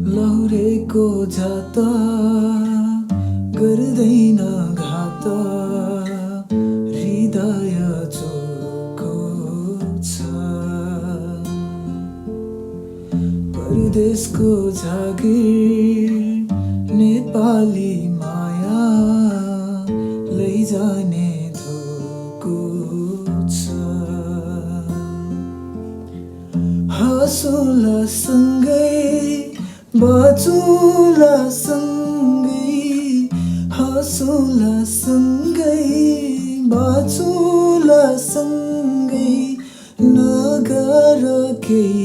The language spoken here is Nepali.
लहुरेको जाता गर्दैन घात हृदय चोखो छ परदेशको जागिर नेपाली माया लैजाने धोको छ हँसौँला सँगै बाँचौँला सँगै हँसौँला सँगै बाँचौँला सँगै नगर केही